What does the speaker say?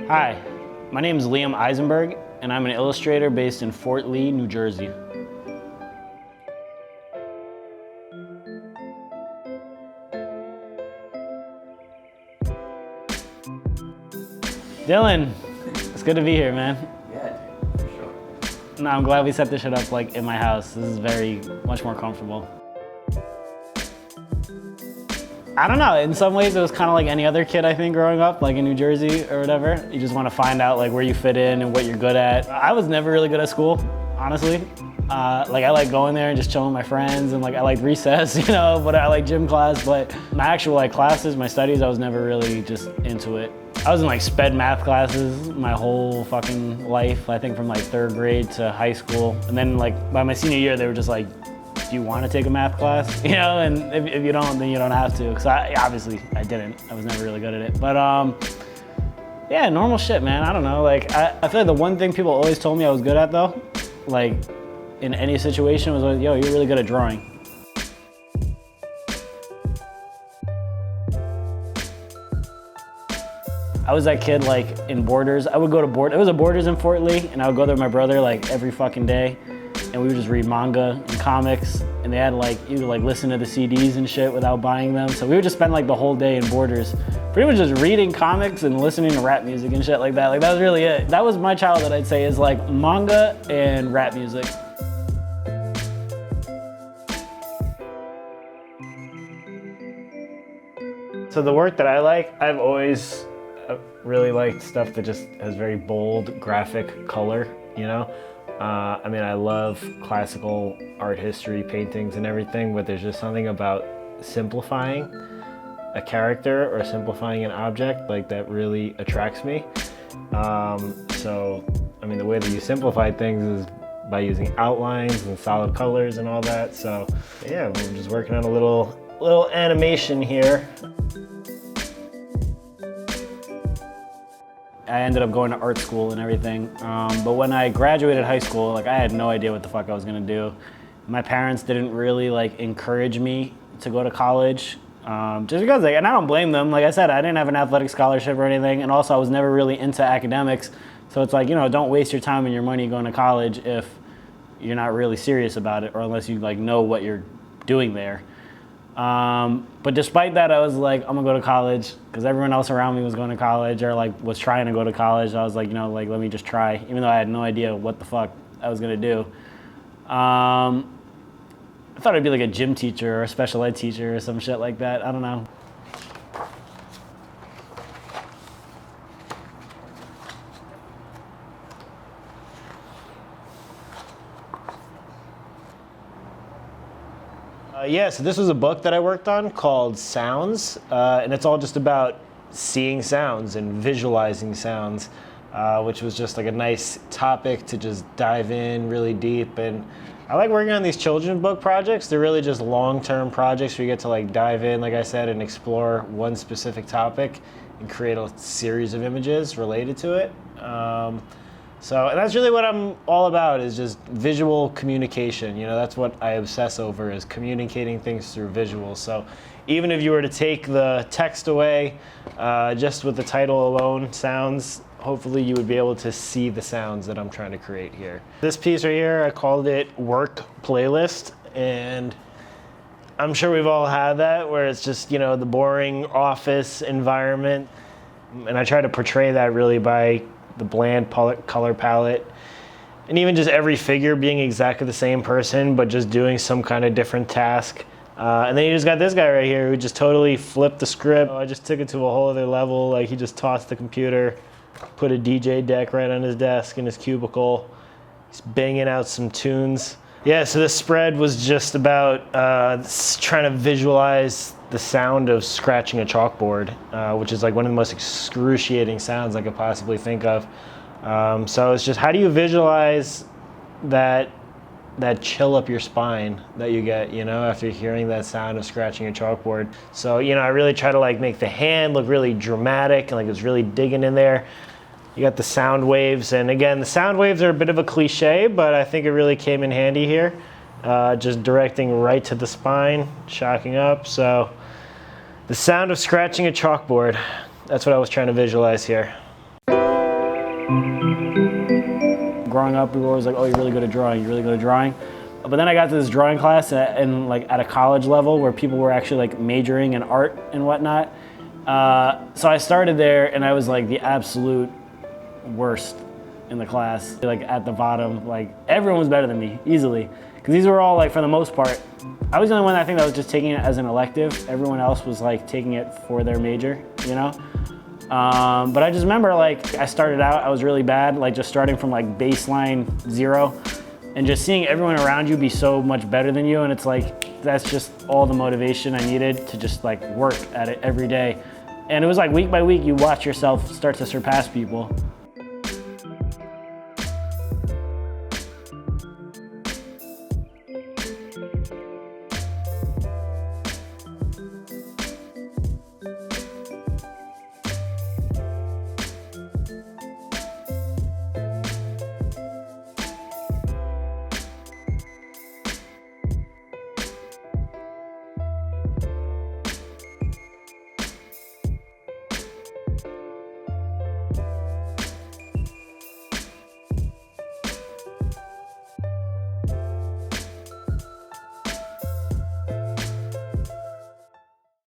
Hi, my name is Liam Eisenberg, and I'm an illustrator based in Fort Lee, New Jersey. Dylan, it's good to be here, man. Yeah, for sure. No, I'm glad we set this shit up like in my house. This is very much more comfortable. I don't know, in some ways it was kind of like any other kid I think growing up, like in New Jersey or whatever. You just want to find out like where you fit in and what you're good at. I was never really good at school, honestly. Like I like going there and just chilling with my friends, and like I like recess, you know, but I like gym class, but my actual like classes, my studies, I was never really just into it. I was in like sped math classes my whole fucking life, I think from like 3rd grade to high school. And then like by my senior year, they were just like, do you want to take a math class? You know, and if you don't, then you don't have to. Because obviously I didn't. I was never really good at it. But yeah, normal shit, man. I don't know. Like I feel like the one thing people always told me I was good at though, like in any situation, was like, yo, you're really good at drawing. I was that kid like in Borders. I would go to it was a Borders in Fort Lee, and I would go there with my brother like every fucking day. And we would just read manga and comics, and they had like, you could like listen to the CDs and shit without buying them. So we would just spend like the whole day in Borders, pretty much just reading comics and listening to rap music and shit like that. Like that was really it. That was my childhood, I'd say, is like manga and rap music. So the work that I like, I've always really liked stuff that just has very bold graphic color, you know? I mean, I love classical art history, paintings and everything, but there's just something about simplifying a character or simplifying an object like that really attracts me. So, I mean, the way that you simplify things is by using outlines and solid colors and all that. So yeah, we're just working on a little animation here. I ended up going to art school and everything, but when I graduated high school, like I had no idea what the fuck I was gonna do. My parents didn't really like encourage me to go to college, just because, like, and I don't blame them. Like I said, I didn't have an athletic scholarship or anything, and also I was never really into academics. So it's like, you know, don't waste your time and your money going to college if you're not really serious about it, or unless you like know what you're doing there. But despite that, I was like, I'm gonna go to college, because everyone else around me was going to college or like was trying to go to college. I was like, you know, like let me just try, even though I had no idea what the fuck I was gonna do. I thought I'd be like a gym teacher or a special ed teacher or some shit like that. I don't know. Yeah, so this was a book that I worked on called Sounds, and it's all just about seeing sounds and visualizing sounds, which was just like a nice topic to just dive in really deep. And I like working on these children's book projects. They're really just long-term projects where you get to like dive in, like I said, and explore one specific topic and create a series of images related to it. And that's really what I'm all about, is just visual communication. You know, that's what I obsess over, is communicating things through visuals. So even if you were to take the text away, just with the title alone, Sounds, hopefully you would be able to see the sounds that I'm trying to create here. This piece right here, I called it Work Playlist, and I'm sure we've all had that, where it's just, you know, the boring office environment. And I try to portray that really by the bland color palette, and even just every figure being exactly the same person, but just doing some kind of different task. And then you just got this guy right here who just totally flipped the script. I just took it to a whole other level. Like, he just tossed the computer, put a DJ deck right on his desk in his cubicle. He's banging out some tunes. Yeah, so this spread was just about trying to visualize the sound of scratching a chalkboard, which is like one of the most excruciating sounds I could possibly think of. So it's just, how do you visualize that chill up your spine that you get, you know, after hearing that sound of scratching a chalkboard. So, you know, I really try to like make the hand look really dramatic and like it's really digging in there. You got the sound waves, and again, the sound waves are a bit of a cliche, but I think it really came in handy here. just directing right to the spine, shocking up. So the sound of scratching a chalkboard, that's what I was trying to visualize here. Growing up, we were always like, oh, you're really good at drawing, you're really good at drawing. But then I got to this drawing class at a college level where people were actually like majoring in art and whatnot. So I started there and I was like the absolute worst in the class, like at the bottom. Like everyone was better than me, easily. Because these were all like, for the most part, I was the only one I think that was just taking it as an elective. Everyone else was like taking it for their major, you know? But I just remember like I started out, I was really bad, like just starting from like baseline 0 and just seeing everyone around you be so much better than you. And it's like, that's just all the motivation I needed to just like work at it every day. And it was like week by week, you watch yourself start to surpass people.